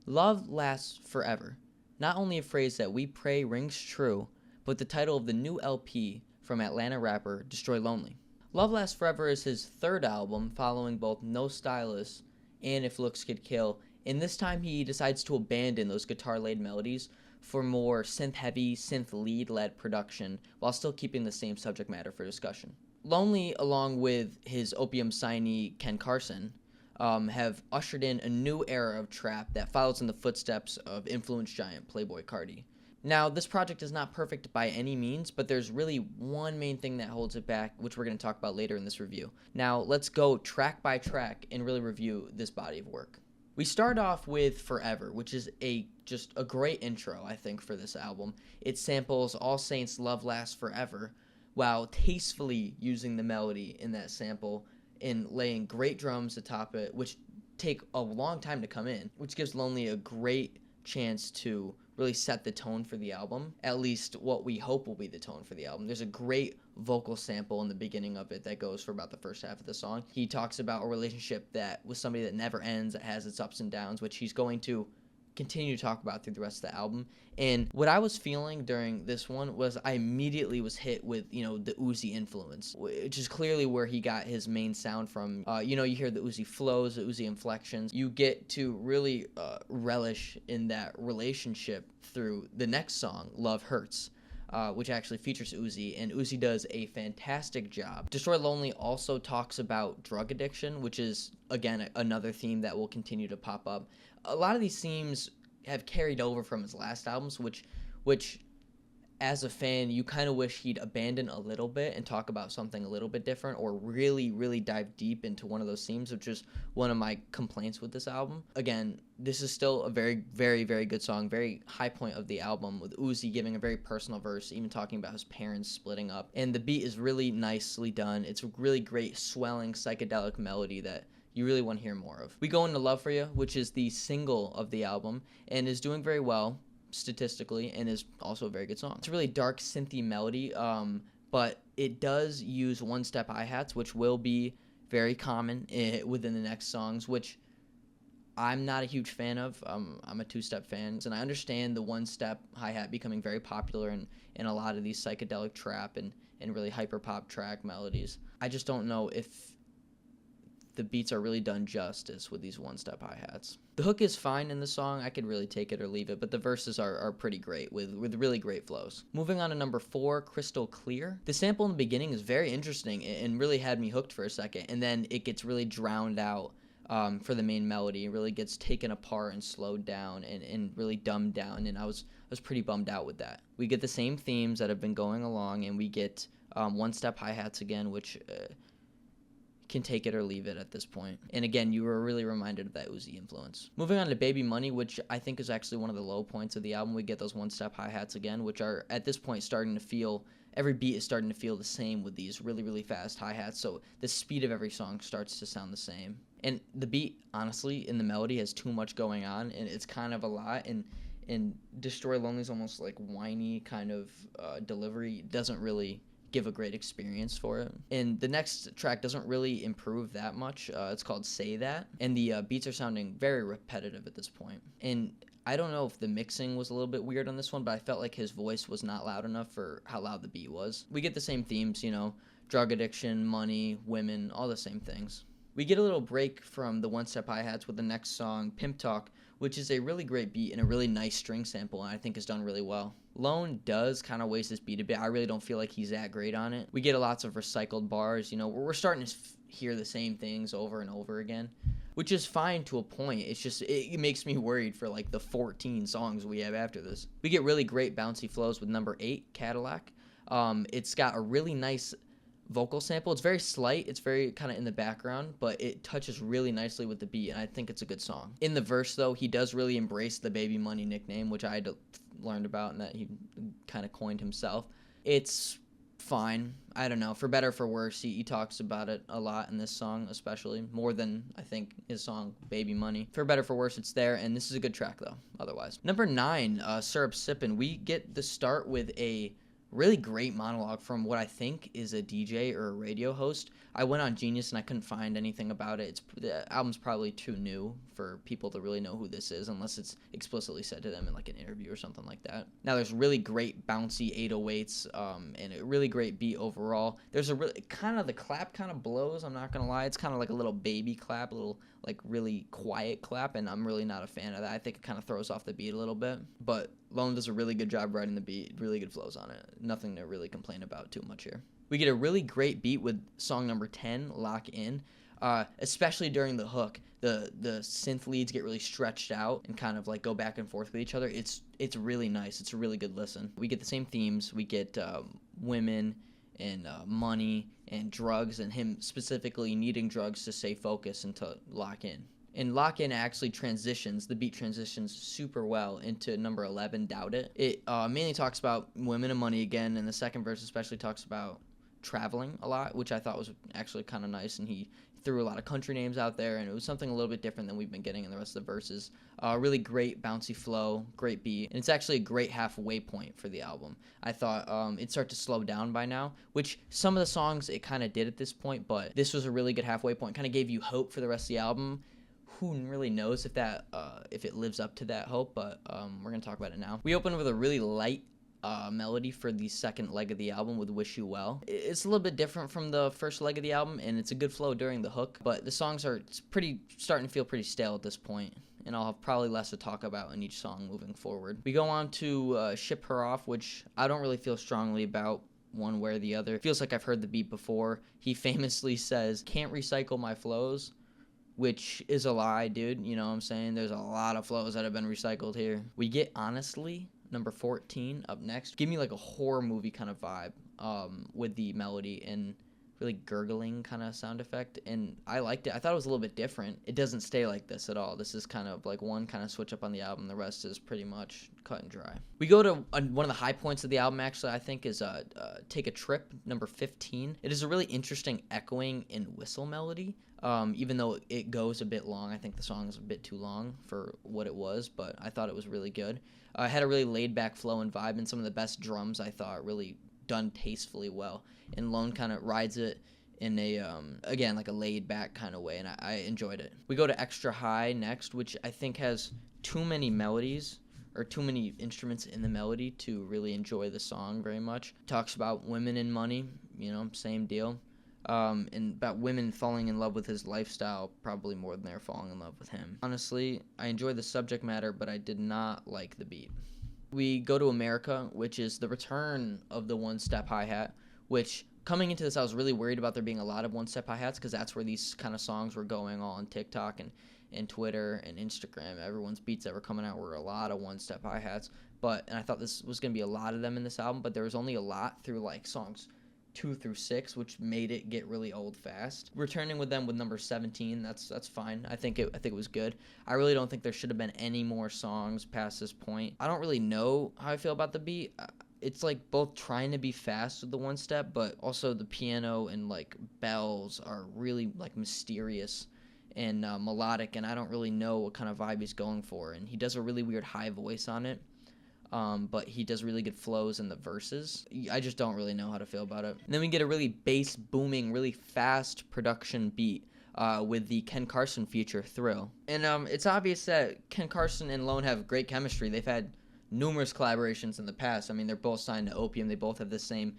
Love lasts forever. Not only a phrase that we pray rings true, but the title of the new LP from Atlanta rapper Destroy Lonely. Love Lasts Forever is his third album, following both No Stylist and If Looks Could Kill, and this time he decides to abandon those guitar-laid melodies for more synth-heavy, synth-lead-led production, while still keeping the same subject matter for discussion. Lonely, along with his Opium signee Ken Carson, have ushered in a new era of trap that follows in the footsteps of influence giant Playboi Carti. Now, this project is not perfect by any means, but there's really one main thing that holds it back, which we're going to talk about later in this review. Now, let's go track by track and really review this body of work. We start off with Forever, which is just a great intro, I think, for this album. It samples All Saints' Love Lasts Forever, while tastefully using the melody in that sample and laying great drums atop it, which take a long time to come in, which gives Lonely a great chance to really set the tone for the album, at least what we hope will be the tone for the album. There's a great vocal sample in the beginning of it that goes for about the first half of the song. He talks about a relationship that with somebody that never ends, that has its ups and downs, which he's going to continue to talk about through the rest of the album. And what I was feeling during this one was I immediately was hit with, the Uzi influence, which is clearly where he got his main sound from. You hear the Uzi flows, the Uzi inflections. You get to really relish in that relationship through the next song, Love Hurts. Which actually features Uzi, and Uzi does a fantastic job. Destroy Lonely also talks about drug addiction, which is, again, another theme that will continue to pop up. A lot of these themes have carried over from his last albums, which as a fan, you kind of wish he'd abandon a little bit and talk about something a little bit different, or really, really dive deep into one of those themes, which is one of my complaints with this album. Again, this is still a very, very, very good song, very high point of the album, with Uzi giving a very personal verse, even talking about his parents splitting up. And the beat is really nicely done. It's a really great, swelling, psychedelic melody that you really want to hear more of. We go into Love For You, which is the single of the album, and is doing very well statistically, and is also a very good song. It's a really dark synthy melody, but it does use one-step hi-hats, which will be very common within the next songs, which I'm not a huge fan of. I'm a two-step fan, and I understand the one-step hi-hat becoming very popular in a lot of these psychedelic trap and really hyper-pop track melodies. I just don't know if the beats are really done justice with these one-step hi-hats. The hook is fine in the song. I could really take it or leave it, but the verses are pretty great with really great flows. Moving on to number 4, Crystal Clear. The sample in the beginning is very interesting and really had me hooked for a second, and then it gets really drowned out for the main melody. It really gets taken apart and slowed down and really dumbed down, and I was pretty bummed out with that. We get the same themes that have been going along, and we get one-step hi-hats again, which can take it or leave it at this point. And again, you were really reminded of that Uzi influence. Moving on to Baby Money, which I think is actually one of the low points of the album. We get those one-step hi-hats again, which are at this point starting to feel, every beat is starting to feel the same with these really, really fast hi-hats, so the speed of every song starts to sound the same. And the beat, honestly, in the melody has too much going on, and it's kind of a lot, and Destroy Lonely is almost like whiny kind of delivery. It doesn't really give a great experience for it. And the next track doesn't really improve that much. It's called Say That, and the beats are sounding very repetitive at this point. And I don't know if the mixing was a little bit weird on this one, but I felt like his voice was not loud enough for how loud the beat was. We get the same themes, drug addiction, money, women, all the same things. We get a little break from the one-step hi-hats with the next song, Pimp Talk, which is a really great beat and a really nice string sample, and I think is done really well. Lone does kind of waste his beat a bit. I really don't feel like he's that great on it. We get lots of recycled bars. We're starting to hear the same things over and over again, which is fine to a point. It's just, it makes me worried for like the 14 songs we have after this. We get really great bouncy flows with number 8, Cadillac. It's got a really nice vocal sample. It's very slight, it's very kind of in the background, but it touches really nicely with the beat, and I think it's a good song. In the verse, though, he does really embrace the Baby Money nickname, which I had learned about and that he kind of coined himself. It's fine. I don't know. For better or for worse, he talks about it a lot in this song, especially more than I think his song Baby Money. For better or for worse, it's there, and this is a good track though. Otherwise, number 9, Syrup Sippin'. We get the start with a Really great monologue from what I think is a DJ or a radio host. I went on Genius and I couldn't find anything about it. The album's probably too new for people to really know who this is unless it's explicitly said to them in like an interview or something like that. Now there's really great bouncy 808s and a really great beat overall. There's a really kind of the clap kind of blows. I'm not gonna lie, it's kind of like a little baby clap, a little like really quiet clap, and I'm really not a fan of that. I think it kind of throws off the beat a little bit, but Lone does a really good job writing the beat, really good flows on it. Nothing to really complain about too much here. We get a really great beat with song number 10, Lock In, especially during the hook. The synth leads get really stretched out and kind of like go back and forth with each other. It's really nice. It's a really good listen. We get the same themes. We get women and money and drugs, and him specifically needing drugs to stay focused and to lock in. And Lock In actually the beat transitions super well into number 11, Doubt It. It mainly talks about women and money again, and the second verse especially talks about traveling a lot, which I thought was actually kind of nice, and he threw a lot of country names out there, and it was something a little bit different than we've been getting in the rest of the verses. Really great bouncy flow, great beat, and it's actually a great halfway point for the album. I thought it'd start to slow down by now, which some of the songs it kind of did at this point, but this was a really good halfway point. Kind of gave you hope for the rest of the album. Who really knows if it lives up to that hope, but we're gonna talk about it now. We open with a really light melody for the second leg of the album with Wish You Well. It's a little bit different from the first leg of the album, and it's a good flow during the hook, but the songs are starting to feel pretty stale at this point, and I'll have probably less to talk about in each song moving forward. We go on to Ship Her Off, which I don't really feel strongly about one way or the other. Feels like I've heard the beat before. He famously says, "Can't recycle my flows," which is a lie, dude. You know what I'm saying? There's a lot of flows that have been recycled here. We get Honestly, number 14, up next. Give me like a horror movie kind of vibe with the melody and really gurgling kind of sound effect, and I liked it. I thought it was a little bit different. It doesn't stay like this at all. This is kind of like one kind of switch up on the album. The rest is pretty much cut and dry. We go to one of the high points of the album, actually, I think, is Take a Trip, number 15. It is a really interesting echoing and whistle melody. Even though it goes a bit long. I think the song is a bit too long for what it was, but I thought it was really good. It had a really laid-back flow and vibe, and some of the best drums, I thought, really done tastefully well. And Lone kind of rides it in a, again, like a laid-back kind of way, and I enjoyed it. We go to Extra High next, which I think has too many melodies, or too many instruments in the melody to really enjoy the song very much. Talks about women and money, same deal. And about women falling in love with his lifestyle probably more than they're falling in love with him. Honestly, I enjoyed the subject matter, but I did not like the beat. We go to America, which is the return of the one-step hi-hat, which coming into this I was really worried about there being a lot of one-step hi-hats because that's where these kind of songs were going on TikTok and Twitter and Instagram. Everyone's beats that were coming out were a lot of one-step hi-hats, and I thought this was going to be a lot of them in this album, but there was only a lot through like songs 2 through 6, which made it get really old fast. Returning with them with number 17, that's fine. I think it was good. I really don't think there should have been any more songs past this point. I don't really know how I feel about the beat. It's like both trying to be fast with the one step, but also the piano and like bells are really like mysterious and melodic, and I don't really know what kind of vibe he's going for. And he does a really weird high voice on it. But he does really good flows in the verses. I just don't really know how to feel about it. And then we get a really bass booming, really fast production beat with the Ken Carson feature, Thrill. And it's obvious that Ken Carson and Lone have great chemistry. They've had numerous collaborations in the past. I mean, they're both signed to Opium. They both have the same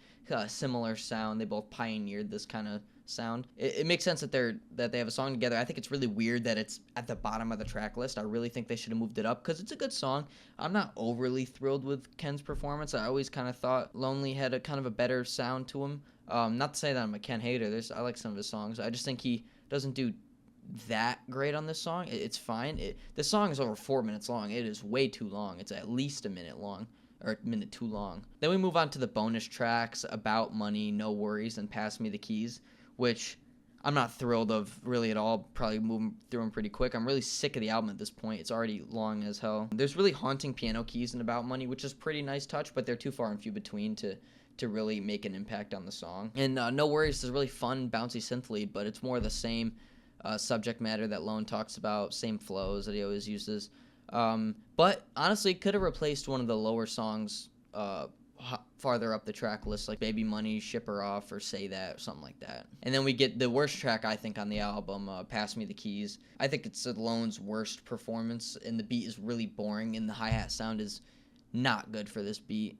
similar sound. They both pioneered this kind of sound. It makes sense that they have a song together. I think it's really weird that it's at the bottom of the track list. I really think they should have moved it up because it's a good song. I'm not overly thrilled with Ken's performance. I always kind of thought Lonely had a kind of a better sound to him. Not to say that I'm a Ken hater. I like some of his songs. I just think he doesn't do that great on this song. It's fine. The song is over 4 minutes long. It is way too long. It's at least a minute long. Or a minute too long. Then we move on to the bonus tracks, About Money, No Worries, and Pass Me the Keys, which I'm not thrilled of really at all. Probably moving through them pretty quick. I'm really sick of the album at this point. It's already long as hell. There's really haunting piano keys in About Money, which is a pretty nice touch, but they're too far and few between to really make an impact on the song. And No Worries is a really fun, bouncy synth lead, but it's more the same subject matter that Lone talks about, same flows that he always uses. But honestly, could have replaced one of the lower songs farther up the track list, like Baby Money, Ship Her Off, or Say That, or something like that. And then we get the worst track, I think, on the album, Pass Me the Keys. I think it's Lone's worst performance, and the beat is really boring, and the hi-hat sound is not good for this beat,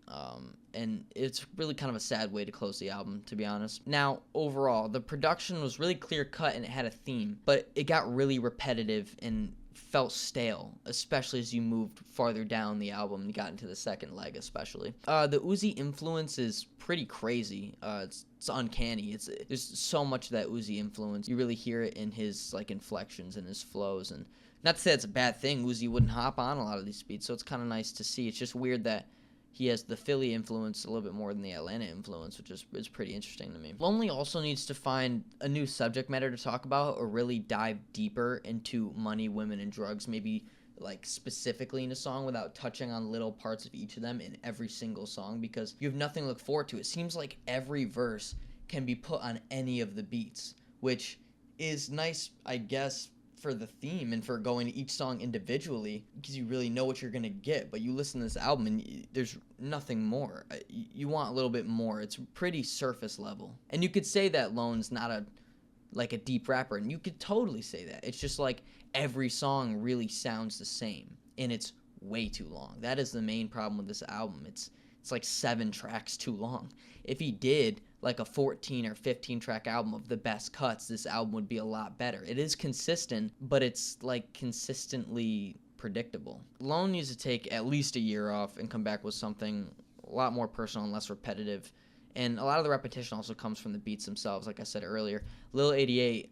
and it's really kind of a sad way to close the album, to be honest. Now, overall, the production was really clear-cut and it had a theme, but it got really repetitive and felt stale, especially as you moved farther down the album and got into the second leg especially. The Uzi influence is pretty crazy. It's uncanny. There's so much of that Uzi influence. You really hear it in his like inflections and his flows, and not to say it's a bad thing. Uzi wouldn't hop on a lot of these beats, so it's kind of nice to see. It's just weird that he has the Philly influence a little bit more than the Atlanta influence, which is pretty interesting to me. Lonely also needs to find a new subject matter to talk about, or really dive deeper into money, women, and drugs, maybe like specifically in a song without touching on little parts of each of them in every single song, because you have nothing to look forward to. It seems like every verse can be put on any of the beats, which is nice, I guess, for the theme and for going to each song individually, because you really know what you're gonna get. But you listen to this album and there's nothing more. You want a little bit more. It's pretty surface level, and you could say that Lone's not a deep rapper, and you could totally say that. It's just like every song really sounds the same, and it's way too long. That is the main problem with this album. It's like 7 tracks too long. If he did like a 14 or 15 track album of the best cuts, this album would be a lot better. It is consistent, but it's like consistently predictable. Lone needs to take at least a year off and come back with something a lot more personal and less repetitive. And a lot of the repetition also comes from the beats themselves. Like I said earlier, Lil 88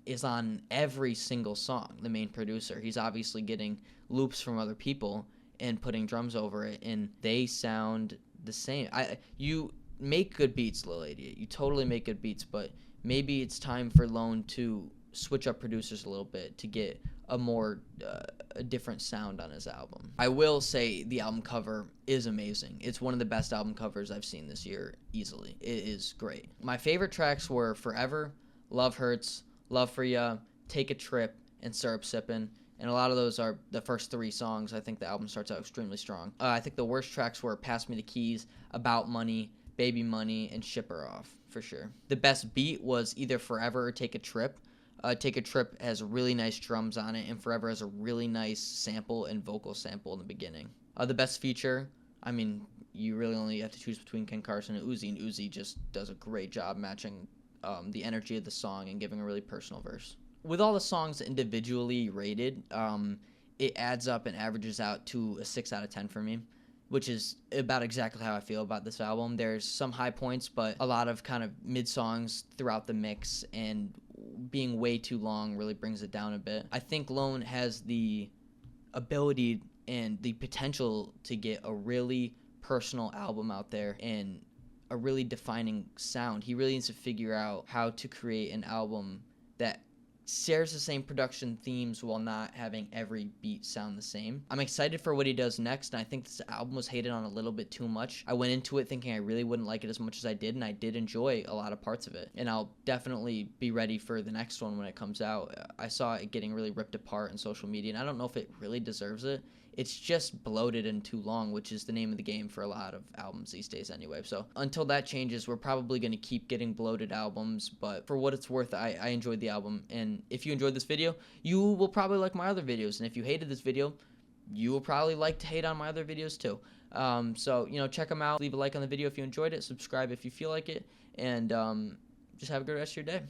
is on every single song, the main producer. He's obviously getting loops from other people and putting drums over it, and they sound the same. You make good beats, Lil 88. You totally make good beats, but maybe it's time for Lone to switch up producers a little bit to get a different sound on his album. I will say the album cover is amazing. It's one of the best album covers I've seen this year, easily. It is great. My favorite tracks were Forever, Love Hurts, Love For Ya, Take a Trip, and Syrup Sippin'. And a lot of those are the first 3 songs. I think the album starts out extremely strong. I think the worst tracks were Pass Me the Keys, About Money, Baby Money, and Ship Her Off, for sure. The best beat was either Forever or Take a Trip. Take a Trip has really nice drums on it, and Forever has a really nice sample and vocal sample in the beginning. The best feature, I mean, you really only have to choose between Ken Carson and Uzi just does a great job matching the energy of the song and giving a really personal verse. With all the songs individually rated, it adds up and averages out to a 6 out of 10 for me, which is about exactly how I feel about this album. There's some high points, but a lot of kind of mid songs throughout the mix, and being way too long really brings it down a bit. I think Lone has the ability and the potential to get a really personal album out there and a really defining sound. He really needs to figure out how to create an album that shares the same production themes while not having every beat sound the same. I'm excited for what he does next, and I think this album was hated on a little bit too much. I went into it thinking I really wouldn't like it as much as I did, and I did enjoy a lot of parts of it. And I'll definitely be ready for the next one when it comes out. I saw it getting really ripped apart in social media, and I don't know if it really deserves it. It's just bloated and too long, which is the name of the game for a lot of albums these days anyway. So until that changes, we're probably going to keep getting bloated albums. But for what it's worth, I enjoyed the album. And if you enjoyed this video, you will probably like my other videos. And if you hated this video, you will probably like to hate on my other videos too. So, check them out. Leave a like on the video if you enjoyed it. Subscribe if you feel like it. And just have a good rest of your day.